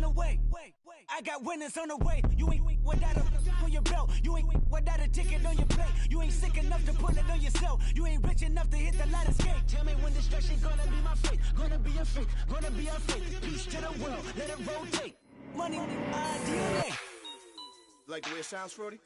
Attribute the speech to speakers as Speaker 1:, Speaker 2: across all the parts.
Speaker 1: the way. I got winners on the way. You ain't without a on your belt. You ain't without a ticket on your plate. You ain't sick enough to put it on yourself. You ain't rich enough to hit the ladder skate. Tell me when destruction gonna be my fate. Gonna be a fate. Gonna be our fate. Peace to the world. Let it rotate. Money, DNA.
Speaker 2: Like the way it sounds, Frody?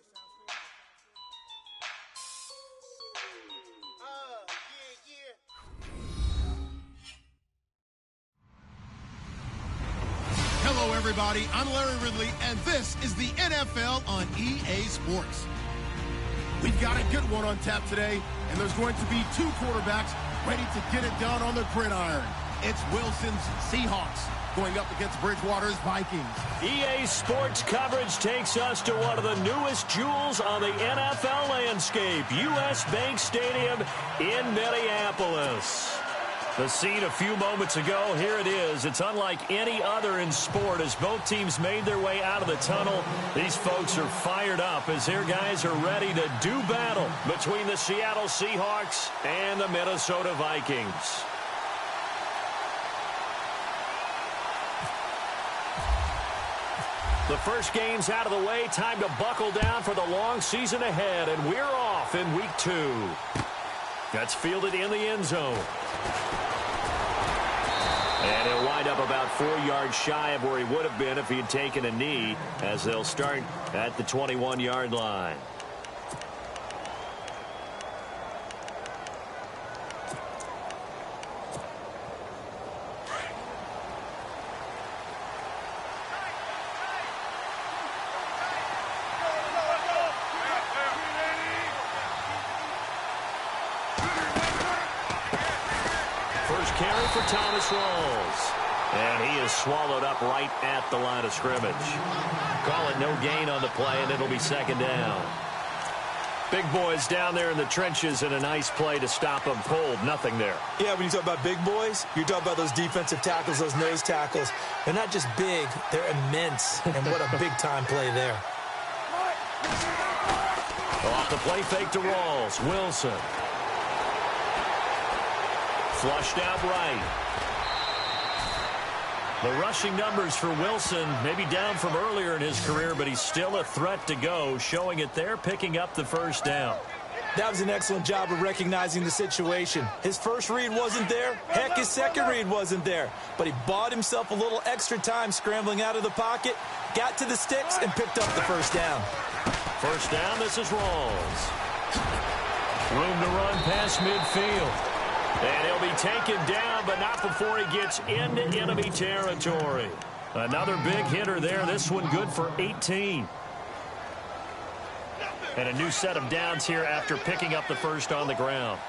Speaker 3: Hello, everybody. I'm Larry Ridley, and this is the NFL on EA Sports. We've got a good one on tap today, and there's going to be two quarterbacks ready to get it done on the gridiron. It's Wilson's Seahawks going up against Bridgewater's Vikings.
Speaker 4: EA Sports coverage takes us to one of the newest jewels on the NFL landscape, US Bank Stadium in Minneapolis. The scene a few moments ago, here it is. It's unlike any other in sport as both teams made their way out of the tunnel. These folks are fired up as their guys are ready to do battle between the Seattle Seahawks and the Minnesota Vikings. The first game's out of the way. Time to buckle down for the long season ahead, and we're off in week 2. That's fielded in the end zone. And he'll wind up about 4 yards shy of where he would have been if he had taken a knee, as they'll start at the 21-yard line. First carry for Thomas Rawls. And he is swallowed up right at the line of scrimmage. Call it no gain on the play, and it'll be second down. Big boys down there in the trenches, and a nice play to stop them cold. Nothing there.
Speaker 5: Yeah, when you talk about big boys, you're talking about those defensive tackles, those nose tackles. They're not just big, they're immense. And what a big-time play there.
Speaker 4: Off the play fake to Rawls. Wilson. Flushed out right. The rushing numbers for Wilson maybe down from earlier in his career, but he's still a threat to go, showing it there, picking up the first down.
Speaker 5: That was an excellent job of recognizing the situation. His first read wasn't there. Heck, his second read wasn't there. But he bought himself a little extra time scrambling out of the pocket, got to the sticks, and picked up the first down.
Speaker 4: First down, this is Rawls. Room to run past midfield. And he'll be taken down, but not before he gets into enemy territory. Another big hitter there. This one good for 18. And a new set of downs here after picking up the first on the ground.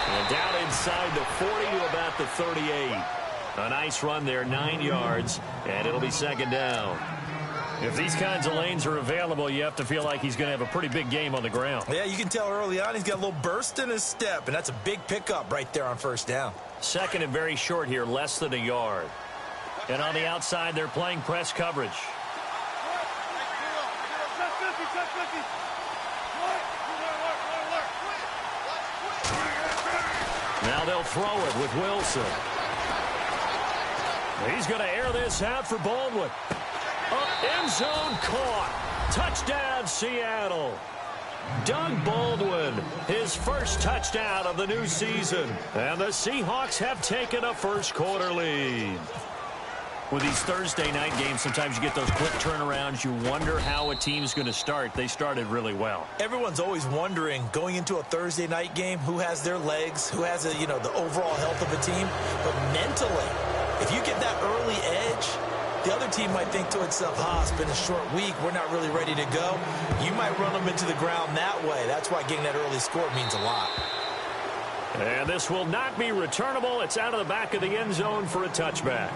Speaker 4: And down inside the 40 to about the 38. A nice run there, 9 yards, and it'll be second down. If these kinds of lanes are available, you have to feel like he's going to have a pretty big game on the ground.
Speaker 5: Yeah, you can tell early on he's got a little burst in his step, and that's a big pickup right there on first down.
Speaker 4: Second and very short here, less than a yard. And on the outside, they're playing press coverage. Now they'll throw it with Wilson. He's going to air this out for Baldwin. End zone caught. Touchdown, Seattle. Doug Baldwin, his first touchdown of the new season. And the Seahawks have taken a first quarter lead. With these Thursday night games, sometimes you get those quick turnarounds. You wonder how a team's going to start. They started really well.
Speaker 5: Everyone's always wondering, going into a Thursday night game, who has their legs, who has the overall health of a team. But mentally, if you get that early edge, the other team might think to itself, it's been a short week. We're not really ready to go. You might run them into the ground that way. That's why getting that early score means a lot.
Speaker 4: And this will not be returnable. It's out of the back of the end zone for a touchback.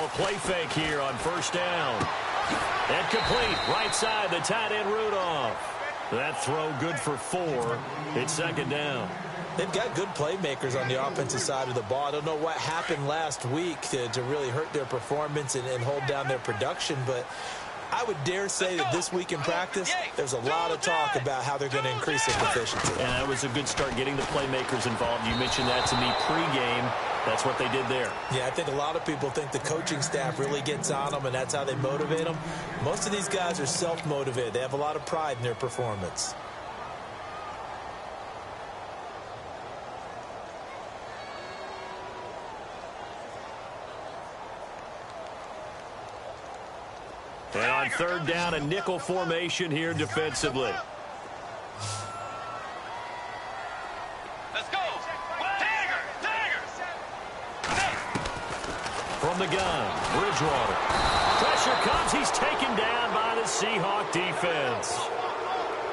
Speaker 4: little play fake here on first down. And complete. Right side, the tight end Rudolph. That throw good for 4. It's second down.
Speaker 5: They've got good playmakers on the offensive side of the ball. I don't know what happened last week to really hurt their performance and hold down their production, but I would dare say that this week in practice, there's a lot of talk about how they're going to increase their proficiency.
Speaker 4: And that was a good start getting the playmakers involved. You mentioned that to me pregame. That's what they did there.
Speaker 5: Yeah, I think a lot of people think the coaching staff really gets on them, and that's how they motivate them. Most of these guys are self-motivated. They have a lot of pride in their performance.
Speaker 4: And on third down, a nickel formation here defensively.
Speaker 6: Let's go. Tiger.
Speaker 4: From the gun, Bridgewater. Pressure comes. He's taken down by the Seahawk defense.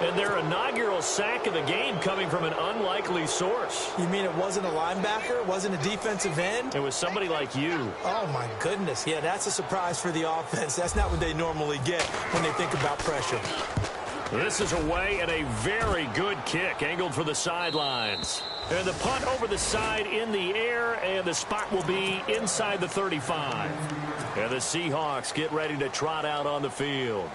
Speaker 4: And their inaugural sack of the game coming from an unlikely source.
Speaker 5: You mean it wasn't a linebacker? It wasn't a defensive end?
Speaker 4: It was somebody like you.
Speaker 5: Oh, my goodness. Yeah, that's a surprise for the offense. That's not what they normally get when they think about pressure.
Speaker 4: This is away and a very good kick angled for the sidelines. And the punt over the side in the air, and the spot will be inside the 35. And the Seahawks get ready to trot out on the field.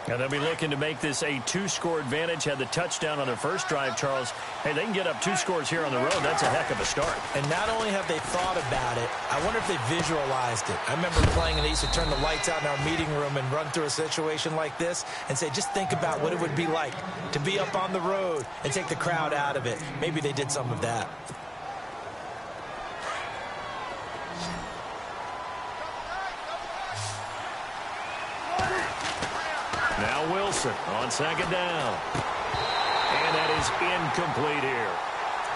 Speaker 4: And they'll be looking to make this a 2-score advantage. Had the touchdown on their first drive, Charles. Hey, they can get up 2 scores here on the road. That's a heck of a start.
Speaker 5: And not only have they thought about it, I wonder if they visualized it. I remember playing, and they used to turn the lights out in our meeting room and run through a situation like this and say, just think about what it would be like to be up on the road and take the crowd out of it. Maybe they did some of that.
Speaker 4: Now Wilson on second down. And that is incomplete here.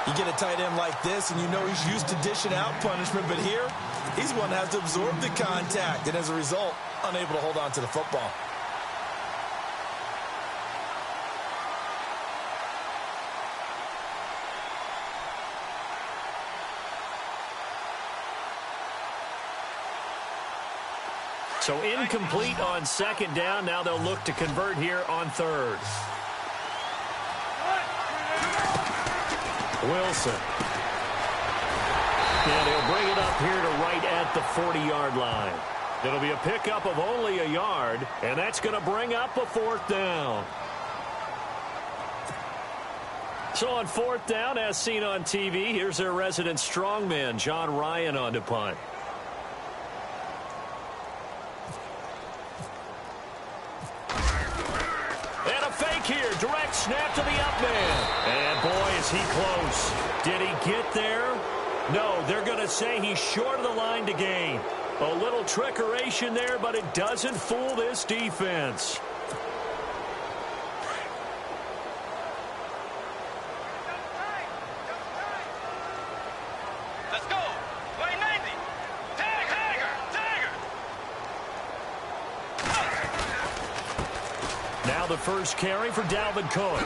Speaker 5: You get a tight end like this, and you know he's used to dishing out punishment, but here, he's one that has to absorb the contact, and as a result, unable to hold on to the football.
Speaker 4: So incomplete on second down. Now they'll look to convert here on third. Wilson. And he'll bring it up here to right at the 40-yard line. It'll be a pickup of only a yard, and that's going to bring up a fourth down. So on fourth down, as seen on TV, here's their resident strongman, John Ryan, on to punt. Here, direct snap to the up man. And boy, is he close. Did he get there? No, they're going to say he's short of the line to gain. A little trickeration there, but it doesn't fool this defense.
Speaker 6: Let's go. Line 90. Tiger.
Speaker 4: Now the first carry for Dalvin Cook.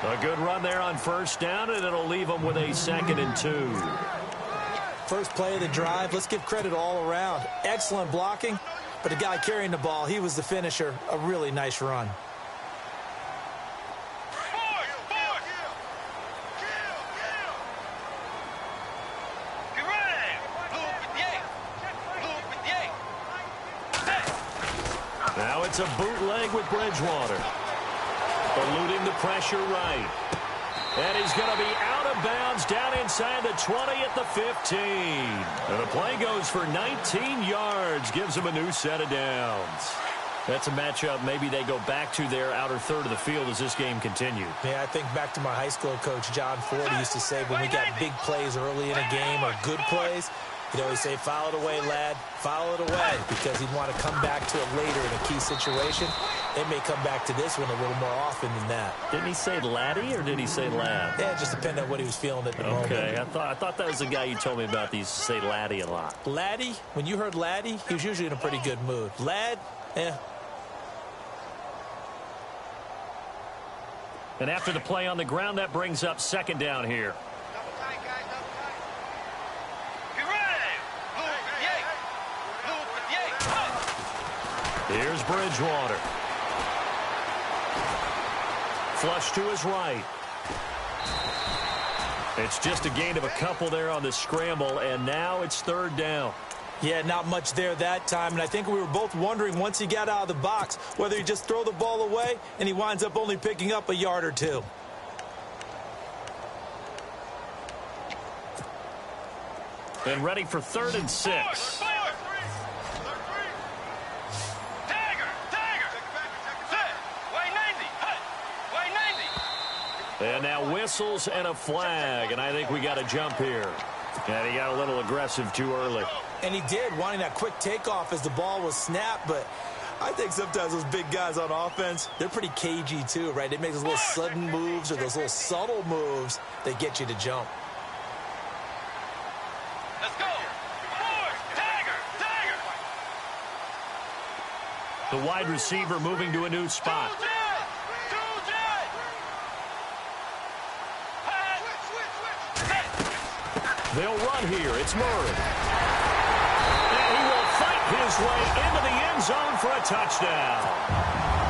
Speaker 4: A good run there on first down, and it'll leave them with a 2nd and 2.
Speaker 5: First play of the drive, let's give credit all around. Excellent blocking, but the guy carrying the ball, he was the finisher. A really nice run.
Speaker 4: Now it's a bootleg with Bridgewater. Eluding the pressure right. And he's going to be out of bounds down inside the 20 at the 15. And the play goes for 19 yards. Gives him a new set of downs. That's a matchup maybe they go back to their outer third of the field as this game continued.
Speaker 5: Yeah, I think back to my high school coach, John Ford, used to say when we got big plays early in a game or good plays, he'd always say, file it away, lad, file it away, because he'd want to come back to it later in a key situation. They may come back to this one a little more often than that.
Speaker 4: Didn't he say laddie or did he say lad?
Speaker 5: Yeah, it just depended on what he was feeling at the moment.
Speaker 4: Okay, I thought that was the guy you told me about. He used to say laddie a lot.
Speaker 5: Laddie, when you heard laddie, he was usually in a pretty good mood. Lad,
Speaker 4: And after the play on the ground, that brings up second down here. Here's Bridgewater. Flush to his right. It's just a gain of a couple there on the scramble, and now it's third down.
Speaker 5: Yeah, not much there that time, and I think we were both wondering once he got out of the box whether he just throw the ball away and he winds up only picking up a yard or two.
Speaker 4: And ready for 3rd and 6. And now whistles and a flag, and I think we got a jump here. And he got a little aggressive too early.
Speaker 5: And he did, wanting that quick takeoff as the ball was snapped, but I think sometimes those big guys on offense, they're pretty cagey too, right? They make those little sudden moves or those little subtle moves that get you to jump.
Speaker 6: Let's go. Tiger.
Speaker 4: The wide receiver moving to a new spot. They'll run here. It's Murray. And he will fight his way into the end zone for a touchdown.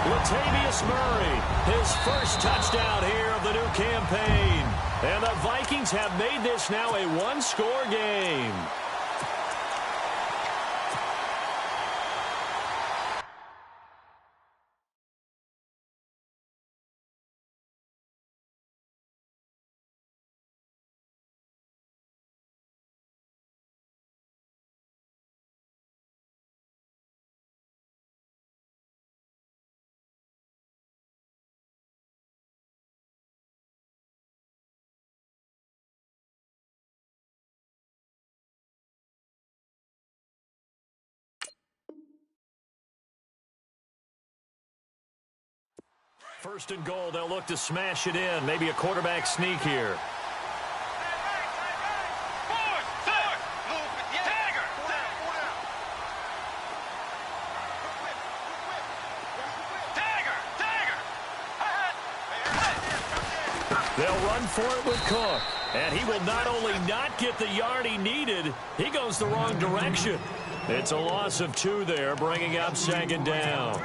Speaker 4: Latavius Murray, his first touchdown here of the new campaign. And the Vikings have made this now a one-score game. First and goal, they'll look to smash it in. Maybe a quarterback sneak here. They'll run for it with Cook. And he will not only not get the yard he needed, he goes the wrong direction. It's a loss of 2 there, bringing up 2nd down.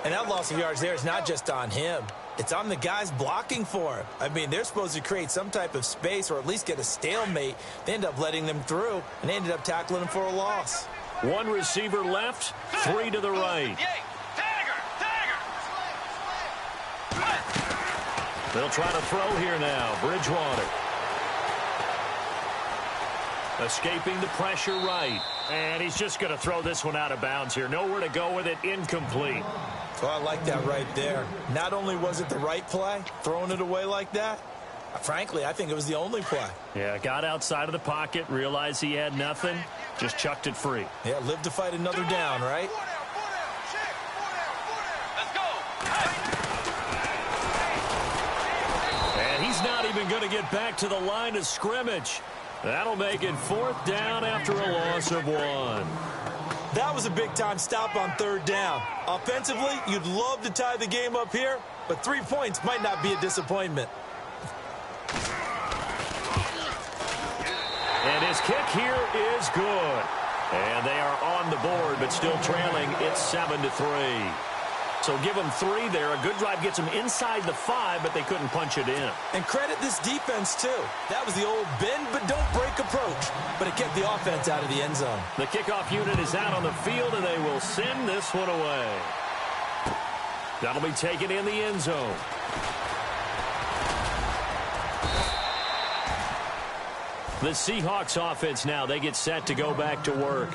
Speaker 5: And that loss of yards there is not just on him. It's on the guys blocking for him. I mean, they're supposed to create some type of space or at least get a stalemate. They end up letting them through, and they ended up tackling him for a loss.
Speaker 4: 1 receiver left, 3 to the right. They'll try to throw here now. Bridgewater. Escaping the pressure right. And he's just going to throw this one out of bounds here. Nowhere to go with it. Incomplete.
Speaker 5: Well, I like that right there. Not only was it the right play, throwing it away like that, frankly, I think it was the only play.
Speaker 4: Yeah, got outside of the pocket, realized he had nothing, just chucked it free.
Speaker 5: Yeah, live to fight another down, right?
Speaker 6: Let's go.
Speaker 4: And he's not even going to get back to the line of scrimmage. That'll make it 4th down after a loss of 1.
Speaker 5: That was a big-time stop on 3rd down. Offensively, you'd love to tie the game up here, but 3 points might not be a disappointment.
Speaker 4: And his kick here is good. And they are on the board, but still trailing. It's 7-3. So give them 3 there. A good drive gets them inside the 5, but they couldn't punch it in.
Speaker 5: And credit this defense, too. That was the old bend but don't break approach, but it kept the offense out of the end zone.
Speaker 4: The kickoff unit is out on the field, and they will send this one away. That'll be taken in the end zone. The Seahawks offense now, they get set to go back to work.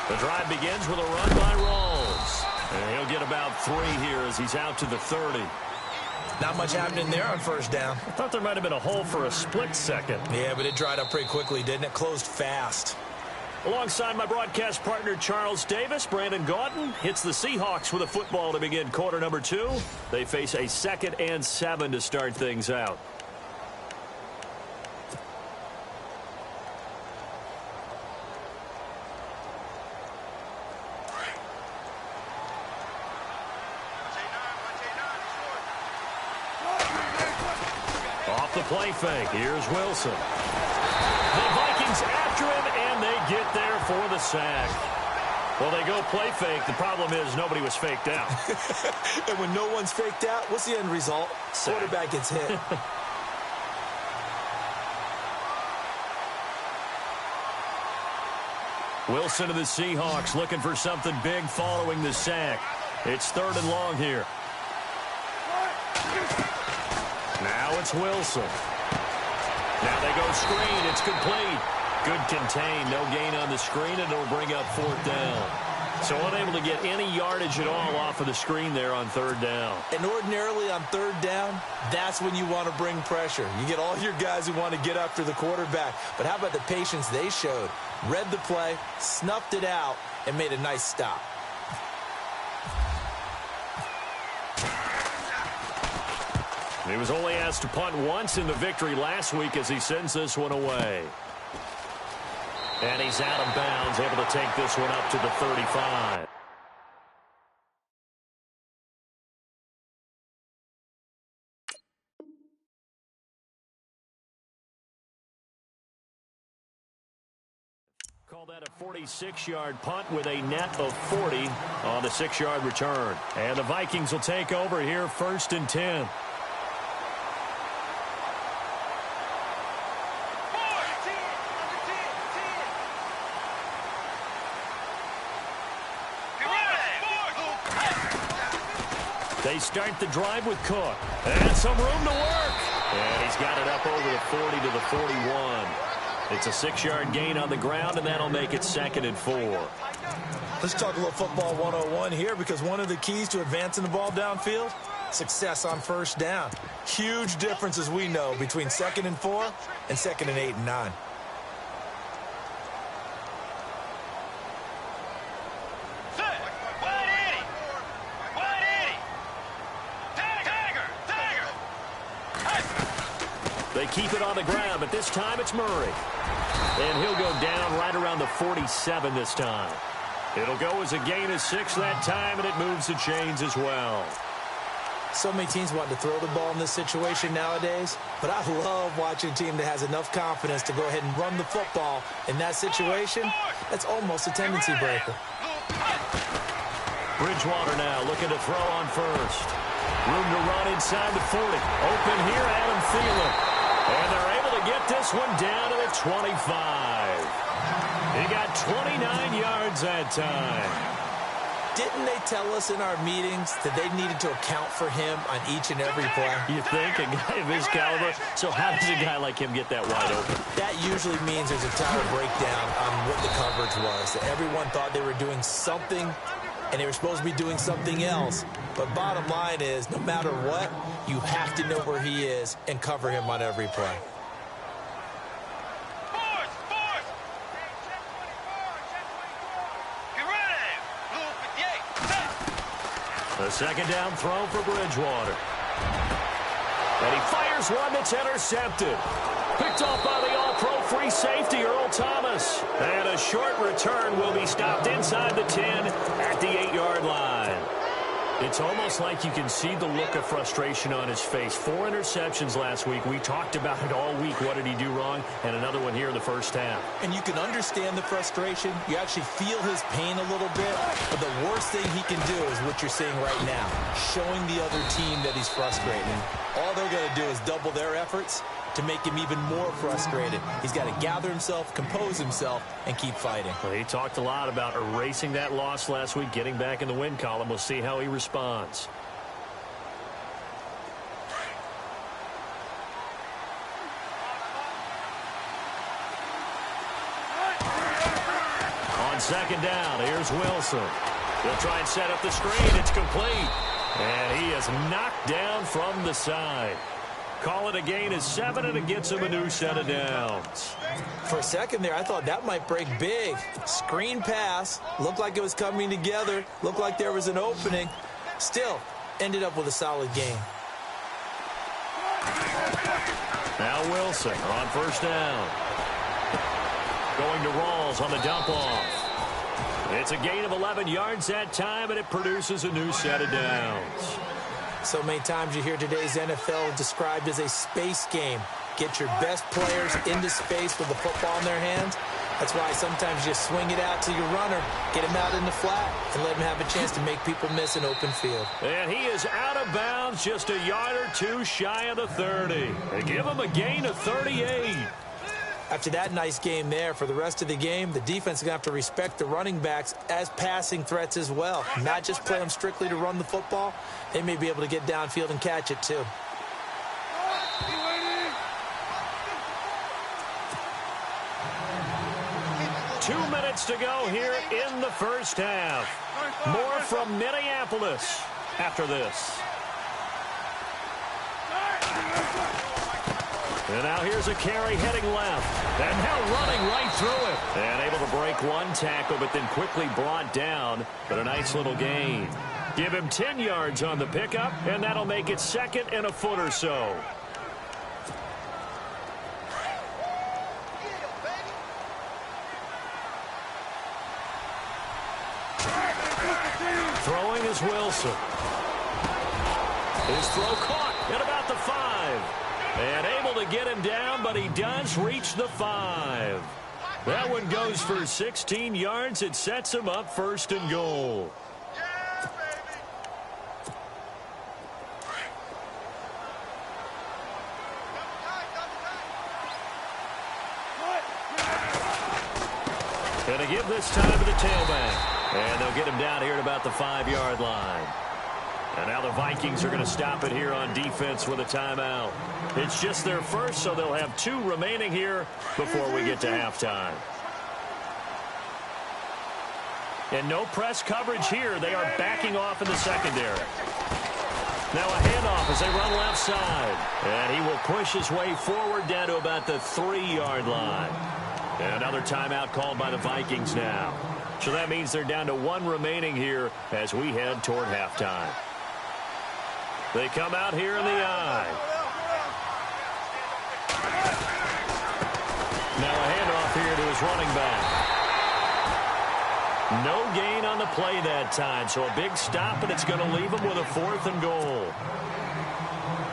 Speaker 4: The drive begins with a run by Rawls. And he'll get about 3 here as he's out to the 30.
Speaker 5: Not much happening there on 1st down.
Speaker 4: I thought there might have been a hole for a split second.
Speaker 5: Yeah, but it dried up pretty quickly, didn't it? Closed fast.
Speaker 4: Alongside my broadcast partner, Charles Davis, Brandon Gaudin hits the Seahawks with a football to begin quarter number 2. They face a 2nd and 7 to start things out. the play fake. Here's Wilson. The Vikings after him, and they get there for the sack. Well, they go play fake. The problem is nobody was faked out.
Speaker 5: And when no one's faked out, what's the end result?
Speaker 4: Sack.
Speaker 5: Quarterback gets hit.
Speaker 4: Wilson of the Seahawks looking for something big following the sack. It's 3rd and long here. Now it's Wilson. Now they go screen. It's complete. Good contain. No gain on the screen, and it'll bring up 4th down. So unable to get any yardage at all off of the screen there on 3rd down.
Speaker 5: And ordinarily on 3rd down, that's when you want to bring pressure. You get all your guys who want to get after the quarterback. But how about the patience they showed? Read the play, snuffed it out, and made a nice stop.
Speaker 4: He was only asked to punt once in the victory last week as he sends this one away. And he's out of bounds, able to take this one up to the 35. Call that a 46-yard punt with a net of 40 on the 6-yard return. And the Vikings will take over here 1st and 10. They start the drive with Cook. And some room to work. And he's got it up over the 40 to the 41. It's a 6-yard gain on the ground, and that'll make it 2nd and 4.
Speaker 5: Let's talk a little football 101 here, because one of the keys to advancing the ball downfield, success on 1st down. Huge difference, as we know, between 2nd and 4 and 2nd and 8 and 9.
Speaker 4: They keep it on the ground, but this time it's Murray. And he'll go down right around the 47 this time. It'll go as a gain of 6 that time, and it moves the chains as well.
Speaker 5: So many teams want to throw the ball in this situation nowadays, but I love watching a team that has enough confidence to go ahead and run the football. In that situation, that's almost a tendency breaker.
Speaker 4: Bridgewater now looking to throw on 1st. Room to run inside the 40. Open here, Adam Thielen. And they're able to get this one down to the 25. He got 29 yards that time.
Speaker 5: Didn't they tell us in our meetings that they needed to account for him on each and every play?
Speaker 4: You think? A guy of his caliber? So how does a guy like him get that wide open?
Speaker 5: That usually means there's a total breakdown on what the coverage was. That everyone thought they were doing something, and they were supposed to be doing something else. But bottom line is, no matter what, you have to know where he is and cover him on every play.
Speaker 4: A 2nd down throw for Bridgewater. And he fires one that's intercepted. Picked off by the all-pro free safety, Earl Thomas. And a short return will be stopped inside the 10 at the 8-yard line. It's almost like you can see the look of frustration on his face. 4 interceptions last week. We talked about it all week. What did he do wrong? And another one here in the 1st half.
Speaker 5: And you can understand the frustration. You actually feel his pain a little bit. But the worst thing he can do is what you're seeing right now, showing the other team that he's frustrated. All they're going to do is double their efforts to make him even more frustrated. He's got to gather himself, compose himself, and keep fighting.
Speaker 4: Well, he talked a lot about erasing that loss last week, getting back in the win column. We'll see how he responds. On 2nd down, here's Wilson. They'll try and set up the screen. It's complete. And he is knocked down from the side. Call it a gain of 7, and it gets him a new set of downs.
Speaker 5: For a second there, I thought that might break big. Screen pass. Looked like it was coming together. Looked like there was an opening. Still, ended up with a solid gain.
Speaker 4: Now Wilson on 1st down. Going to Rawls on the dump-off. It's a gain of 11 yards that time, and it produces a new set of downs.
Speaker 5: So many times you hear today's NFL described as a space game. Get your best players into space with the football in their hands. That's why sometimes you swing it out to your runner, get him out in the flat, and let him have a chance to make people miss an open field.
Speaker 4: And he is out of bounds, just a yard or two shy of the 30. They give him a gain of 38.
Speaker 5: After that nice game there, for the rest of the game, the defense is going to have to respect the running backs as passing threats as well. Not just play them strictly to run the football. They may be able to get downfield and catch it too.
Speaker 4: 2 minutes to go here in the first half. More from Minneapolis after this. And now here's a carry heading left. And now running right through it. And able to break one tackle, but then quickly brought down. But a nice little gain. Give him 10 yards on the pickup, and that'll make it second and a foot or so. Throwing is Wilson. His throw caught at about the 5. And able to get him down, but he does reach the 5. That one goes for 16 yards. It sets him up first and goal. Going to give this time to the tailback. And they'll get him down here at about the 5-yard line. And now the Vikings are going to stop it here on defense with a timeout. It's just their first, so they'll have 2 remaining here before we get to halftime. And no press coverage here. They are backing off in the secondary. Now a handoff as they run left side. And he will push his way forward down to about the 3-yard line. And another timeout called by the Vikings now. So that means they're down to 1 remaining here as we head toward halftime. They come out here in the I. Now a handoff here to his running back. No gain on the play that time, so a big stop, and it's going to leave him with a 4th and goal.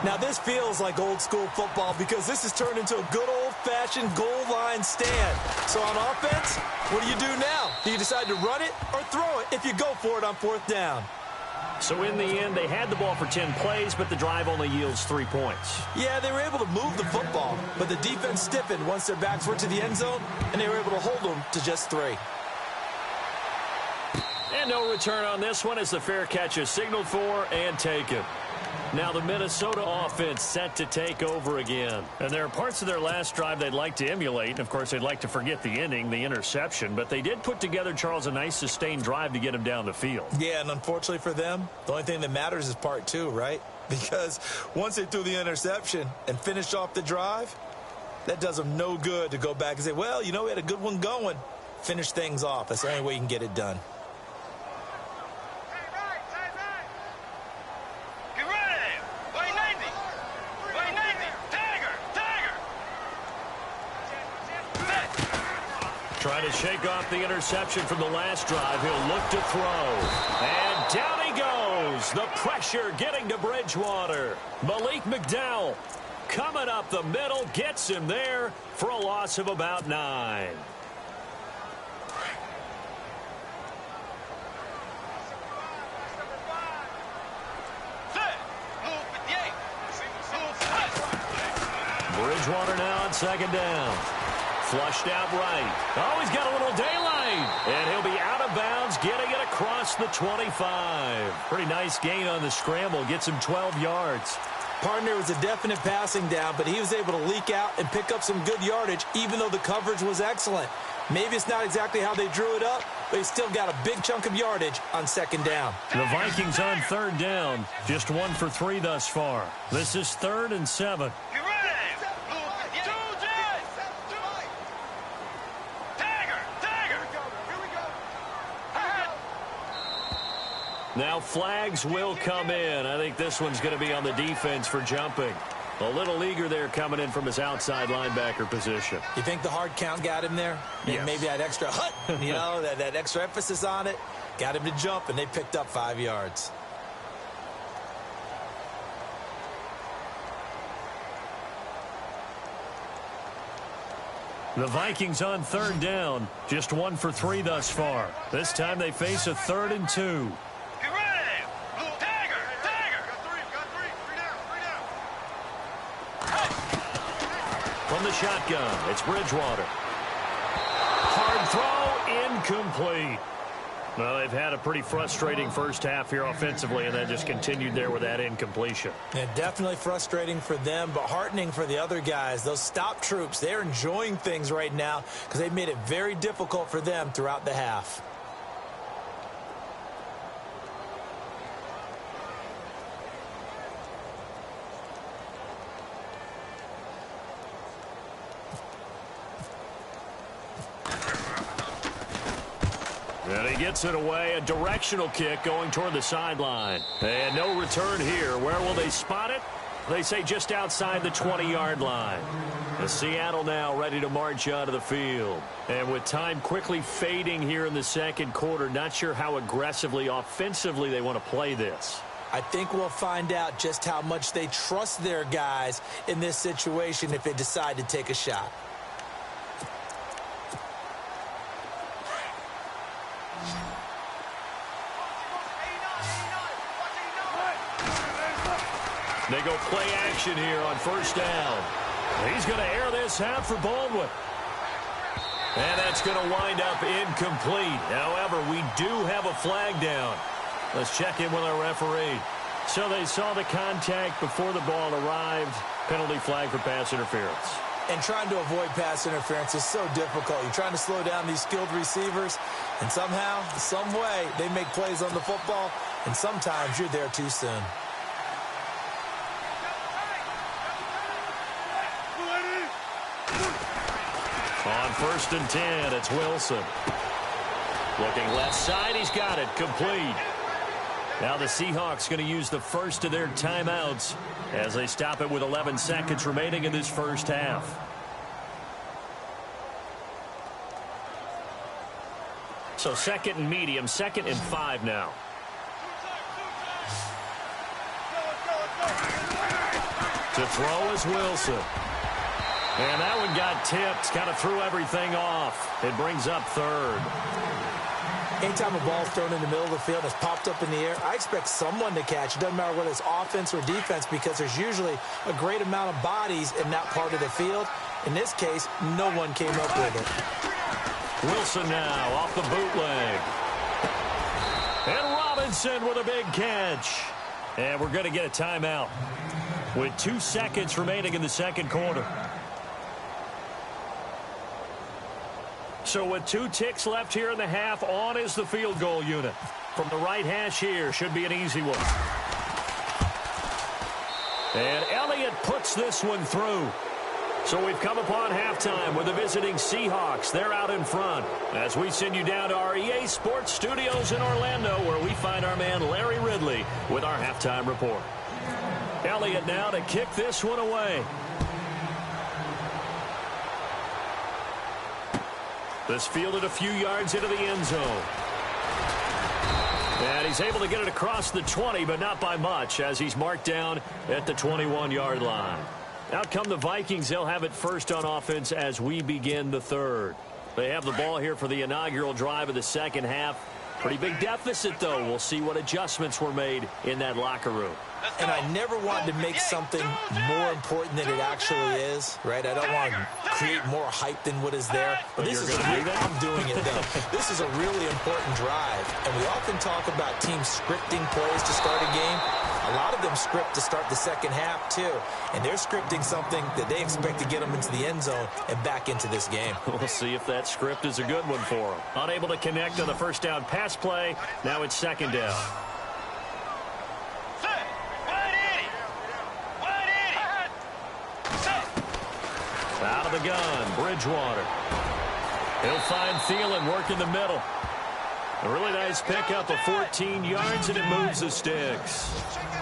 Speaker 5: Now this feels like old school football because this has turned into a good old-fashioned goal line stand. So on offense, what do you do now? Do you decide to run it or throw it if you go for it on 4th down?
Speaker 4: So in the end, they had the ball for 10 plays, but the drive only yields 3 points.
Speaker 5: Yeah, they were able to move the football, but the defense stiffened once their backs were to the end zone, and they were able to hold them to just 3.
Speaker 4: And no return on this one as the fair catch is signaled for and taken. Now the Minnesota offense set to take over again. And there are parts of their last drive they'd like to emulate. And of course, they'd like to forget the ending, the interception. But they did put together, Charles, a nice sustained drive to get him down the field.
Speaker 5: Yeah, and unfortunately for them, the only thing that matters is part 2, right? Because once they threw the interception and finished off the drive, that does them no good to go back and say, well, you know, we had a good one going. Finish things off. That's the only way you can get it done.
Speaker 4: Trying to shake off the interception from the last drive. He'll look to throw. And down he goes. The pressure getting to Bridgewater. Malik McDowell coming up the middle. Gets him there for a loss of about 9. Bridgewater now on 2nd down. Flushed out right. Oh, he's got a little daylight. And he'll be out of bounds, getting it across the 25. Pretty nice gain on the scramble. Gets him 12 yards.
Speaker 5: Partner was a definite passing down, but he was able to leak out and pick up some good yardage, even though the coverage was excellent. Maybe it's not exactly how they drew it up, but he still got a big chunk of yardage on 2nd down.
Speaker 4: The Vikings on 3rd down. Just 1 for 3 thus far. This is 3rd and 7. Now flags will come in. I think this one's going to be on the defense for jumping. A little eager there coming in from his outside linebacker position.
Speaker 5: You think the hard count got him there?
Speaker 4: Yes.
Speaker 5: Maybe that extra hut, you know, that extra emphasis on it. Got him to jump, and they picked up 5 yards.
Speaker 4: The Vikings on third down, just 1 for 3 thus far. This time they face a 3rd and 2.
Speaker 6: Get ready! Dagger! Dagger!
Speaker 2: Got three down.
Speaker 4: From the shotgun, it's Bridgewater. Hard throw, incomplete. Well, they've had a pretty frustrating first half here offensively, and then just continued there with that incompletion.
Speaker 5: Yeah, definitely frustrating for them, but heartening for the other guys. Those stop troops, they're enjoying things right now because they've made it very difficult for them throughout the half.
Speaker 4: And he gets it away, a directional kick going toward the sideline. And no return here. Where will they spot it? They say just outside the 20-yard line. The Seattle now ready to march out of the field. And with time quickly fading here in the second quarter, not sure how aggressively, offensively they want to play this.
Speaker 5: I think we'll find out just how much they trust their guys in this situation if they decide to take a shot.
Speaker 4: They go play action here on first down. He's going to air this out for Baldwin. And that's going to wind up incomplete. However, we do have a flag down. Let's check in with our referee. So they saw the contact before the ball arrived. Penalty flag for pass interference.
Speaker 5: And trying to avoid pass interference is so difficult. You're trying to slow down these skilled receivers, and somehow, some way, they make plays on the football, and sometimes you're there too soon.
Speaker 4: On 1st and 10, it's Wilson. Looking left side, he's got it, complete. Now the Seahawks going to use the first of their timeouts as they stop it with 11 seconds remaining in this first half. So 2nd and medium, 2nd and 5 now. To throw is Wilson. And that one got tipped, kind of threw everything off. It brings up 3rd.
Speaker 5: Anytime a ball's thrown in the middle of the field and it's popped up in the air, I expect someone to catch. It doesn't matter whether it's offense or defense because there's usually a great amount of bodies in that part of the field. In this case, no one came up with it.
Speaker 4: Wilson now off the bootleg. And Robinson with a big catch. And we're going to get a timeout with 2 seconds remaining in the second quarter. So with 2 ticks left here in the half, on is the field goal unit. From the right hash here, should be an easy one. And Elliott puts this one through. So we've come upon halftime with the visiting Seahawks. They're out in front as we send you down to our EA Sports Studios in Orlando, where we find our man Larry Ridley with our halftime report. Elliott now to kick this one away. This fielded a few yards into the end zone. And he's able to get it across the 20, but not by much, as he's marked down at the 21-yard line. Out come the Vikings. They'll have it first on offense as we begin the third. They have the ball here for the inaugural drive of the second half. Pretty big deficit, though. We'll see what adjustments were made in that locker room.
Speaker 5: And I never want to make something more important than it actually is, right? I don't want to create more hype than what is there. But this is I'm doing it, though. This is a really important drive. And we often talk about teams scripting plays to start a game. A lot of them script to start the second half, too. And they're scripting something that they expect to get them into the end zone and back into this game.
Speaker 4: We'll see if that script is a good one for them. Unable to connect on the first down pass play. Now it's second down. Out of the gun, Bridgewater. He'll find Thielen working the middle. A really nice pickup of 14 yards, and it moves the sticks.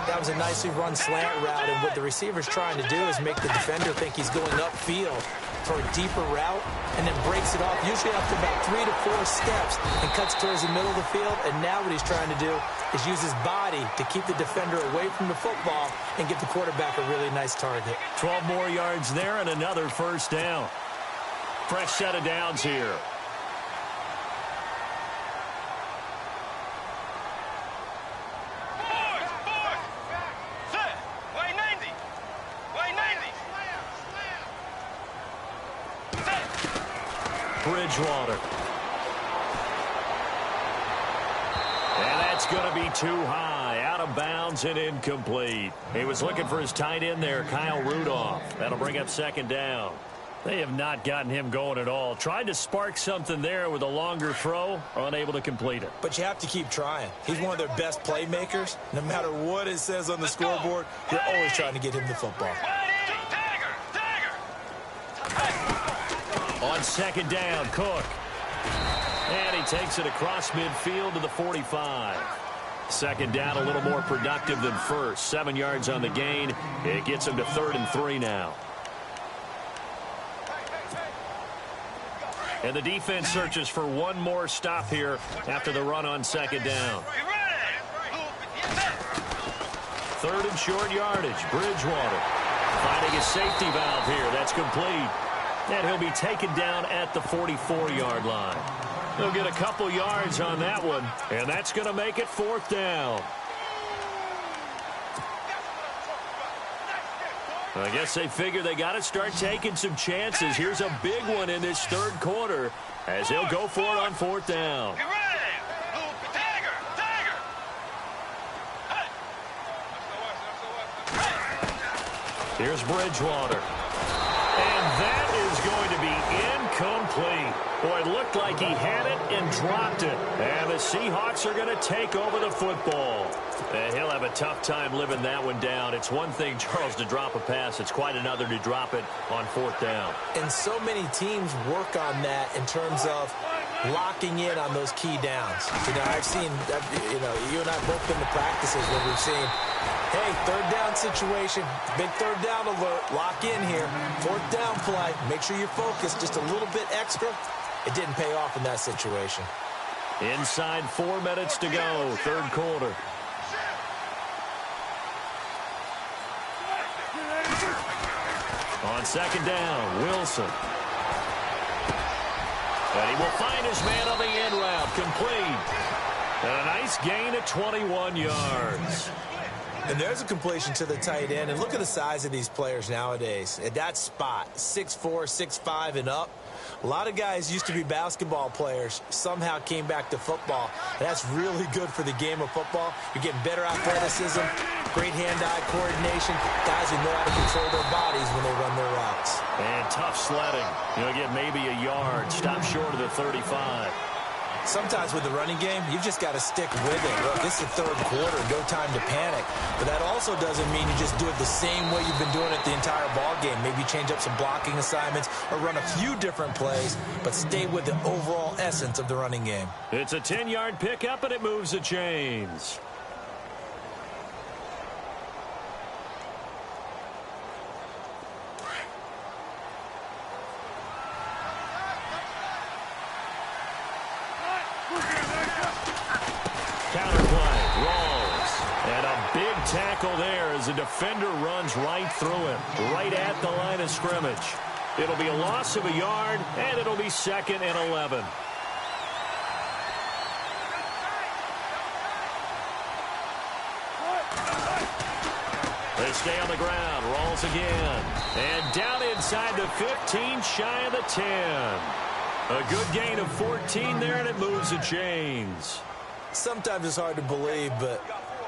Speaker 5: That was a nicely run slant route, and what the receiver's trying to do is make the defender think he's going upfield for a deeper route, and then breaks it off, usually after about 3 to 4 steps, and cuts towards the middle of the field. And now what he's trying to do is use his body to keep the defender away from the football and get the quarterback a really nice target.
Speaker 4: 12 more yards there and another first down. fresh set of downs here. Bridgewater. And that's going to be too high. Out of bounds and incomplete. He was looking for his tight end there, Kyle Rudolph. That'll bring up second down. They have not gotten him going at all. Tried to spark something there with a longer throw, unable to complete it.
Speaker 5: But you have to keep trying. He's one of their best playmakers. No matter what it says on the scoreboard, you're always trying to get him the football.
Speaker 4: On second down, Cook. And he takes it across midfield to the 45. Second down, a little more productive than first. 7 yards on the gain. It gets him to 3rd and 3 now. And the defense searches for one more stop here after the run on second down. 3rd and short yardage. Bridgewater finding a safety valve here. That's complete. And he'll be taken down at the 44-yard line. He'll get a couple yards on that one, and that's going to make it 4th down. I guess they figure they got to start taking some chances. Here's a big one in this 3rd quarter as he'll go for it on 4th down. Here's Bridgewater. And that is going to be incomplete. Boy, it looked like he had it and dropped it. And the Seahawks are going to take over the football. And he'll have a tough time living that one down. It's one thing, Charles, to drop a pass. It's quite another to drop it on 4th down.
Speaker 5: And so many teams work on that in terms of locking in on those key downs. You know, I've seen, you and I both been to practices where we've seen, hey, 3rd down situation, big 3rd down alert, lock in here. 4th down play, make sure you're focused just a little bit extra. It didn't pay off in that situation.
Speaker 4: Inside 4 minutes to go, 3rd quarter. On second down, Wilson. And he will find his man on the end route, complete. And a nice gain of 21 yards.
Speaker 5: And there's a completion to the tight end. And look at the size of these players nowadays. At that spot, 6'4", 6'5", and up. A lot of guys used to be basketball players, somehow came back to football. And that's really good for the game of football. You're getting better athleticism, great hand-eye coordination, guys who know how to control their bodies when they run their routes.
Speaker 4: And tough sledding. You'll get maybe a yard, stop short of the 35.
Speaker 5: Sometimes with the running game, you've just got to stick with it. Look, this is the 3rd quarter, no time to panic. But that also doesn't mean you just do it the same way you've been doing it the entire ball game. Maybe change up some blocking assignments or run a few different plays, but stay with the overall essence of the running game.
Speaker 4: It's a 10-yard pickup, and it moves the chains. Counterplay, rolls, and a big tackle there as the defender runs right through him, right at the line of scrimmage. It'll be a loss of a yard, and it'll be 2nd and 11. They stay on the ground, rolls again, and down inside the 15, shy of the 10. A good gain of 14 there, and it moves the chains.
Speaker 5: Sometimes it's hard to believe, but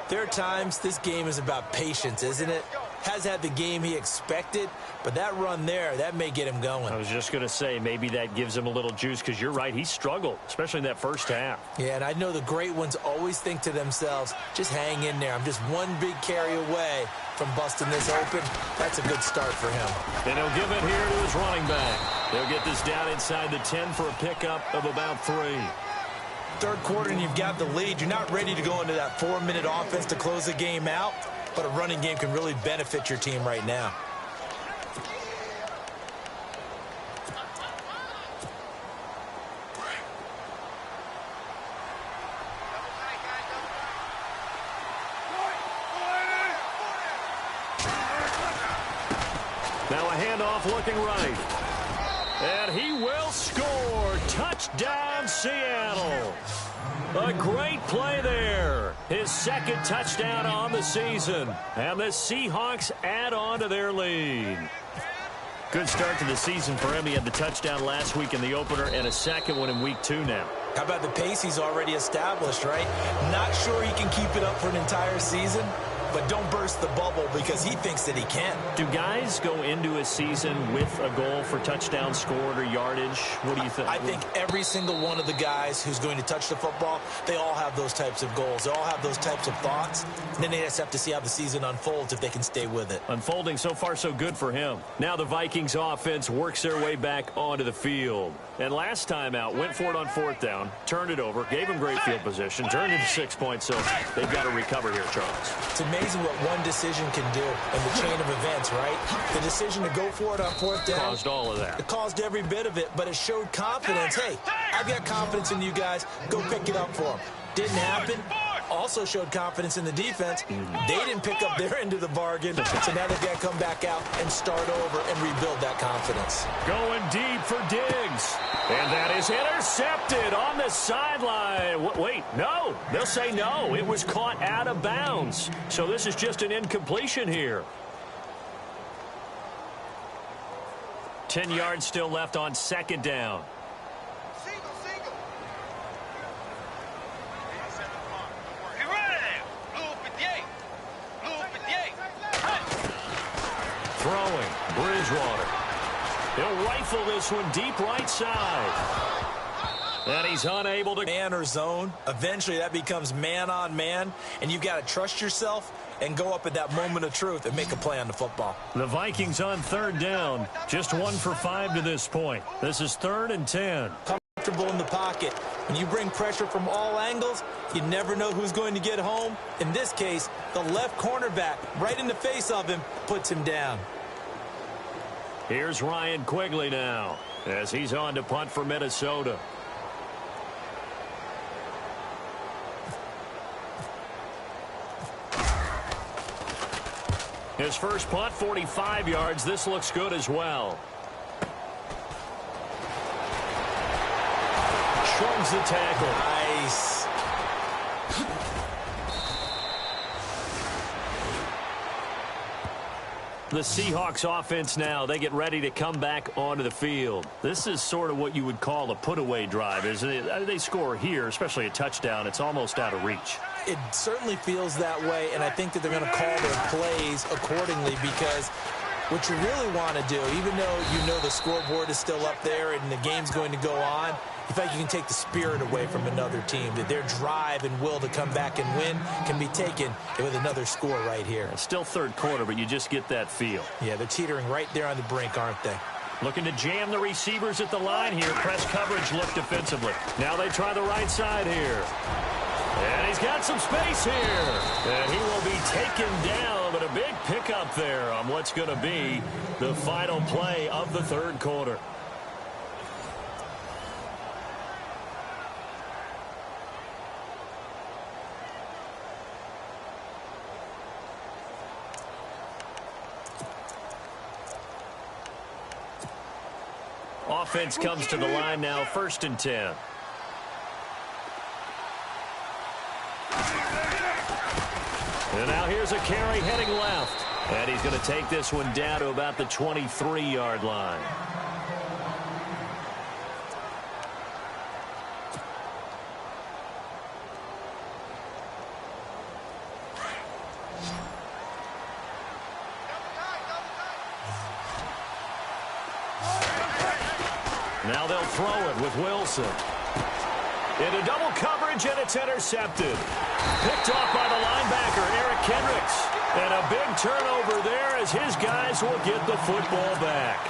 Speaker 5: there are times this game is about patience, isn't it? Has had the game he expected, but that run there, that may get him going.
Speaker 4: I was just going to say, maybe that gives him a little juice, because you're right, he struggled, especially in that first half.
Speaker 5: Yeah, and I know the great ones always think to themselves, just hang in there. I'm just one big carry away from busting this open. That's a good start for him.
Speaker 4: And he'll give it here to his running back. They'll get this down inside the 10 for a pickup of about 3.
Speaker 5: 3rd quarter and you've got the lead. You're not ready to go into that 4-minute offense to close the game out, but a running game can really benefit your team right now.
Speaker 4: Now a handoff looking right. And he will score. Touchdown, Seattle. A great play there. His second touchdown on the season. And the Seahawks add on to their lead. Good start to the season for him. He had the touchdown last week in the opener and a second one in week 2 now.
Speaker 5: How about the pace he's already established, right? Not sure he can keep it up for an entire season, but don't burst the bubble because he thinks that he can.
Speaker 4: Do guys go into a season with a goal for touchdown scored or yardage? What do you think?
Speaker 5: I think every single one of the guys who's going to touch the football, they all have those types of goals. They all have those types of thoughts. And then they just have to see how the season unfolds if they can stay with it.
Speaker 4: Unfolding so far so good for him. Now the Vikings offense works their way back onto the field. And last time out, went for it on 4th down, turned it over, gave him great field position, turned into 6 points, so they've got to recover here, Charles.
Speaker 5: It's amazing what one decision can do in the chain of events, right? The decision to go for it on 4th down.
Speaker 4: Caused all of that.
Speaker 5: It caused every bit of it, but it showed confidence. Hey, I've got confidence in you guys. Go pick it up for them. Didn't happen. Also showed confidence in the defense. They didn't pick up their end of the bargain, so now they've got to come back out and start over and rebuild that confidence.
Speaker 4: Going deep for Diggs. And that is intercepted on the sideline. Wait, no. They'll say no. It was caught out of bounds. So this is just an incompletion here. 10 yards still left on 2nd down. Throwing, Bridgewater. He'll rifle this one deep right side. And he's unable to...
Speaker 5: Man or zone. Eventually that becomes man on man. And you've got to trust yourself and go up at that moment of truth and make a play on the football.
Speaker 4: The Vikings on 3rd down. Just 1 for 5 to this point. This is 3rd and 10.
Speaker 5: Comfortable in the pocket. When you bring pressure from all angles, you never know who's going to get home. In this case, the left cornerback right in the face of him puts him down.
Speaker 4: Here's Ryan Quigley now as he's on to punt for Minnesota. His first punt, 45 yards. This looks good as well. Shrugs the tackle.
Speaker 5: Nice.
Speaker 4: The Seahawks offense now, they get ready to come back onto the field. This is sort of what you would call a put-away drive, isn't it? They score here, especially a touchdown. It's almost out of reach.
Speaker 5: It certainly feels that way, and I think that they're going to call their plays accordingly because what you really want to do, even though you know the scoreboard is still up there and the game's going to go on, you feel like you can take the spirit away from another team, that their drive and will to come back and win can be taken with another score right here.
Speaker 4: It's still 3rd quarter, but you just get that feel.
Speaker 5: Yeah, they're teetering right there on the brink, aren't they?
Speaker 4: Looking to jam the receivers at the line here. Press coverage look defensively. Now they try the right side here. And he's got some space here. And he will be taken down, but a big pickup there on what's going to be the final play of the 3rd quarter. Offense comes to the line now, 1st and 10. And now here's a carry heading left. And he's going to take this one down to about the 23-yard line. Now they'll throw it with Wilson. Into double coverage, and it's intercepted. Picked off by the linebacker, Eric Kendricks. And a big turnover there as his guys will get the football back.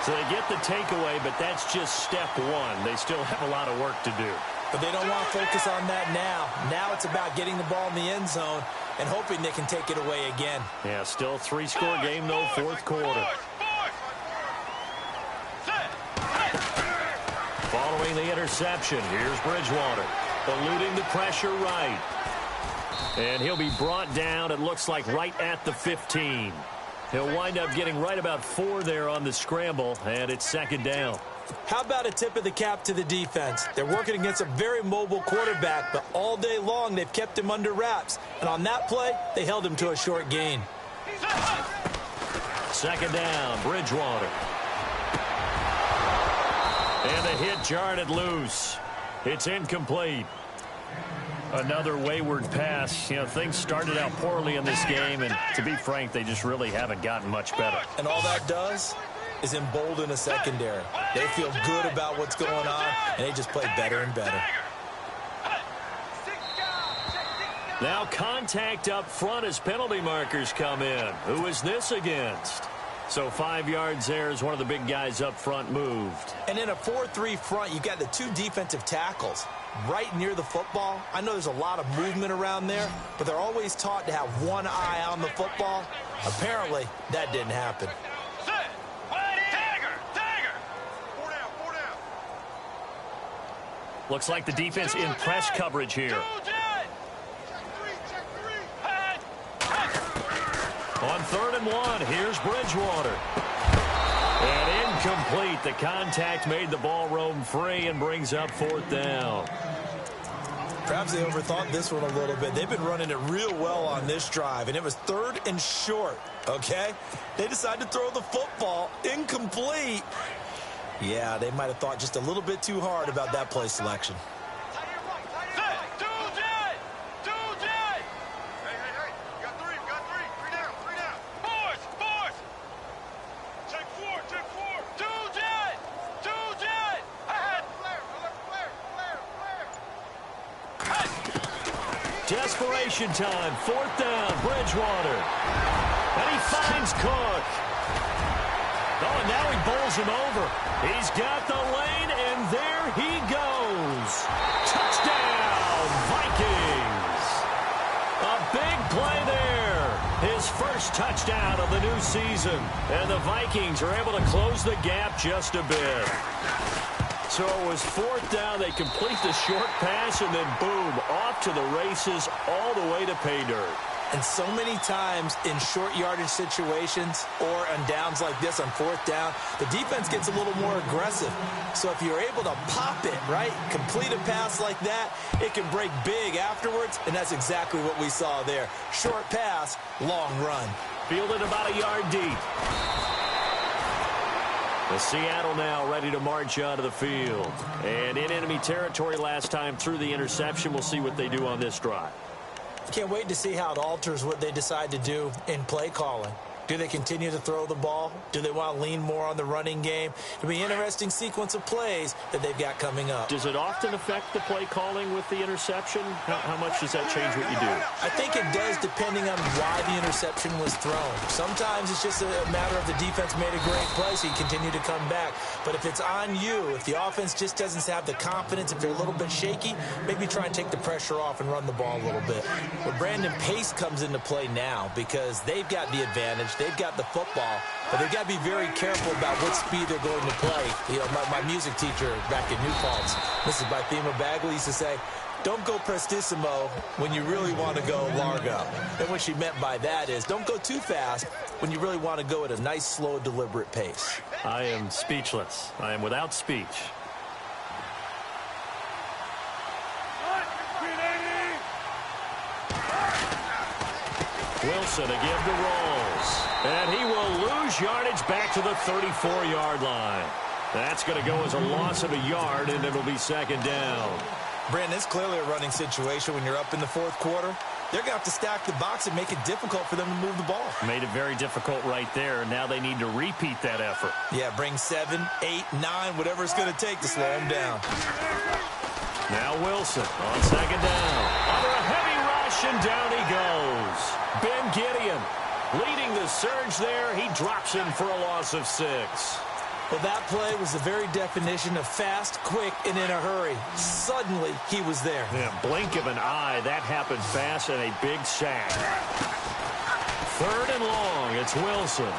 Speaker 4: So they get the takeaway, but that's just step 1. They still have a lot of work to do.
Speaker 5: But they don't want to focus on that now. Now it's about getting the ball in the end zone and hoping they can take it away again.
Speaker 4: Yeah, still a 3-score game, though, 4th quarter. Following the interception, here's Bridgewater, eluding the pressure right. And he'll be brought down, it looks like, right at the 15. He'll wind up getting right about 4 there on the scramble, and it's second down.
Speaker 5: How about a tip of the cap to the defense? They're working against a very mobile quarterback, but all day long they've kept him under wraps. And on that play, they held him to a short gain.
Speaker 4: Second down, Bridgewater. And the hit jarred it loose. It's incomplete. Another wayward pass. You know, things started out poorly in this game, and to be frank, they just really haven't gotten much better.
Speaker 5: And all that does is embolden a secondary. They feel good about what's going on, and they just play better and better.
Speaker 4: Now contact up front as penalty markers come in. Who is this against? So 5 yards there as one of the big guys up front moved.
Speaker 5: And in a 4-3 front, you've got the 2 defensive tackles right near the football. I know there's a lot of movement around there, but they're always taught to have one eye on the football. Apparently, that didn't happen.
Speaker 4: Looks like the defense in press coverage here. On 3rd and 1, here's Bridgewater. And incomplete. The contact made the ball roam free and brings up 4th down.
Speaker 5: Perhaps they overthought this one a little bit. They've been running it real well on this drive, and it was 3rd and short, okay? They decided to throw the football incomplete. Yeah, they might have thought just a little bit too hard about that play selection.
Speaker 4: Desperation time, 4th down, Bridgewater. And he finds Cook. Oh, and now he bowls him over. He's got the lane, and there he goes. Touchdown, Vikings. A big play there. His first touchdown of the new season. And the Vikings are able to close the gap just a bit. So it was 4th down. They complete the short pass, and then boom, off to the races all the way to pay dirt.
Speaker 5: And so many times in short yardage situations or on downs like this on 4th down, the defense gets a little more aggressive. So if you're able to pop it, right, complete a pass like that, it can break big afterwards, and that's exactly what we saw there. Short pass, long run.
Speaker 4: Fielded about a yard deep. The Seattle now ready to march onto the field. And in enemy territory last time through the interception. We'll see what they do on this drive.
Speaker 5: Can't wait to see how it alters what they decide to do in play calling. Do they continue to throw the ball? Do they want to lean more on the running game? It'll be an interesting sequence of plays that they've got coming up.
Speaker 4: Does it often affect the play calling with the interception? How much does that change what you do?
Speaker 5: I think it does depending on why the interception was thrown. Sometimes it's just a matter of the defense made a great play, so you continue to come back. But if it's on you, if the offense just doesn't have the confidence, if they're a little bit shaky, maybe try and take the pressure off and run the ball a little bit. But Brandon, pace comes into play now because they've got the advantage. They've got the football, but they've got to be very careful about what speed they're going to play. You know, my music teacher back in New Paltz, Mrs. Bythema Bagley, used to say, don't go prestissimo when you really want to go largo. And what she meant by that is don't go too fast when you really want to go at a nice, slow, deliberate pace.
Speaker 4: I am speechless. I am without speech. Wilson again to Rolls. And he will lose yardage back to the 34-yard line. That's going to go as a loss of a yard, and it'll be second down.
Speaker 5: Brandon, it's clearly a running situation when you're up in the 4th quarter. They're going to have to stack the box and make it difficult for them to move the ball.
Speaker 4: Made it very difficult right there. Now they need to repeat that effort.
Speaker 5: Yeah, bring 7, 8, 9, whatever it's going to take to slow them down.
Speaker 4: Now Wilson on second down. Under a heavy rush, and down he goes. Ben Gideon leading the surge there. He drops him for a loss of 6.
Speaker 5: Well, that play was the very definition of fast, quick, and in a hurry. Suddenly, he was there.
Speaker 4: Yeah, blink of an eye. That happened fast, and a big sack. 3rd and long. It's Wilson.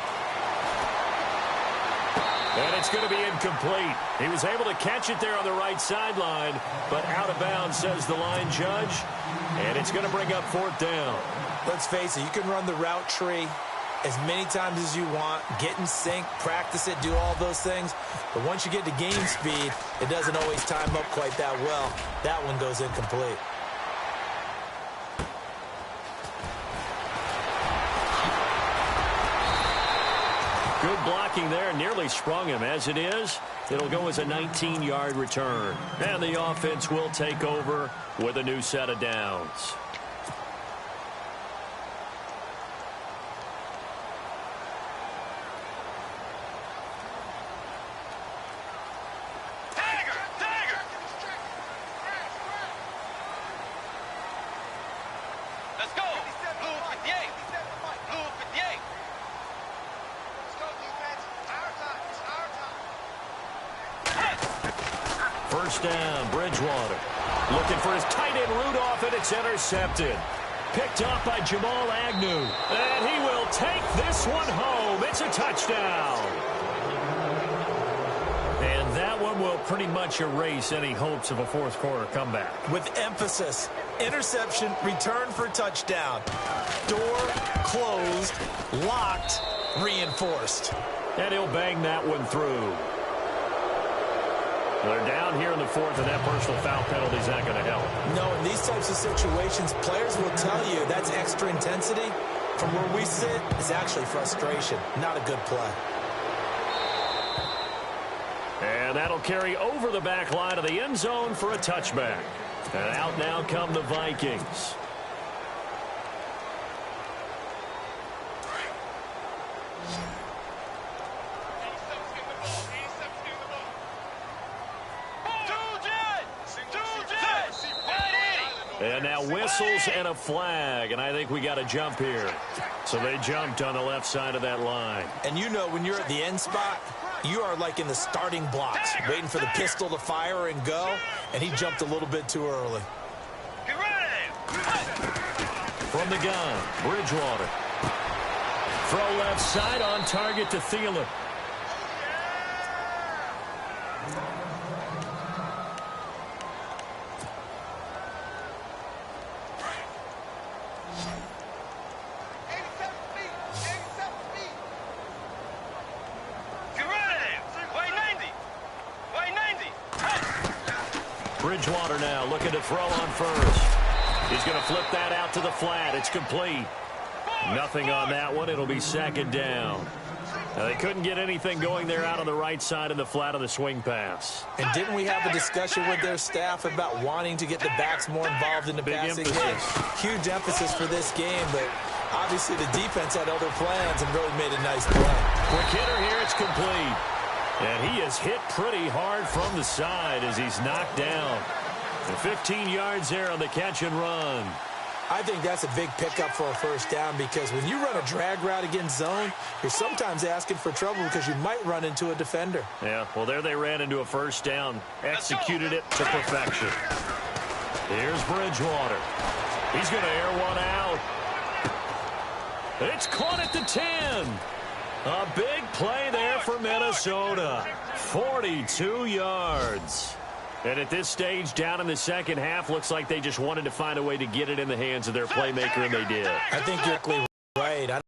Speaker 4: And it's going to be incomplete. He was able to catch it there on the right sideline, but out of bounds, says the line judge. And it's going to bring up 4th down.
Speaker 5: Let's face it, you can run the route tree as many times as you want, get in sync, practice it, do all those things. But once you get to game speed, it doesn't always time up quite that well. That one goes incomplete.
Speaker 4: Good blocking there, nearly sprung him. As it is, it'll go as a 19-yard return. And the offense will take over with a new set of downs.
Speaker 6: Let's go. Blue 58. Blue 58.
Speaker 4: First down, Bridgewater. Looking for his tight end Rudolph, and it's intercepted. Picked off by Jamal Agnew. And he will take this one home. It's a touchdown. And that one will pretty much erase any hopes of a fourth quarter comeback.
Speaker 5: With emphasis, interception, return for touchdown. Door closed, locked, reinforced.
Speaker 4: And he'll bang that one through. They're down here in the fourth, and that personal foul penalty is not going to help.
Speaker 5: No, in these types of situations, players will tell you that's extra intensity. From where we sit, it's actually frustration, not a good play.
Speaker 4: And that'll carry over the back line of the end zone for a touchback. And out now come the Vikings. And now whistles and a flag, and I think we got a jump here. So they jumped on the left side of that line.
Speaker 5: And you know when you're at the end spot, you are like in the starting blocks, waiting for the pistol to fire and go, and he jumped a little bit too early.
Speaker 6: Get ready.
Speaker 4: From the gun, Bridgewater. Throw left side on target to Thielen. Bridgewater now looking to throw on first. He's going to flip that out to the flat. It's complete. Nothing on that one. It'll be second down. Now, they couldn't get anything going there out on the right side of the flat of the swing pass.
Speaker 5: And didn't we have a discussion with their staff about wanting to get the backs more involved in the passing game? Huge emphasis for this game, but obviously the defense had other plans and really made a nice play.
Speaker 4: Quick hitter here. It's complete. And he is hit pretty hard from the side as he's knocked down. And 15 yards there on the catch and run.
Speaker 5: I think that's a big pickup for a first down because when you run a drag route against zone, you're sometimes asking for trouble because you might run into a defender.
Speaker 4: Yeah, well, there they ran into a first down. Executed it to perfection. Here's Bridgewater. He's going to air one out. It's caught at the 10. A big play there for Minnesota. 42 yards. And at this stage, down in the second half, looks like they just wanted to find a way to get it in the hands of their playmaker, and they did.
Speaker 5: I think you're right.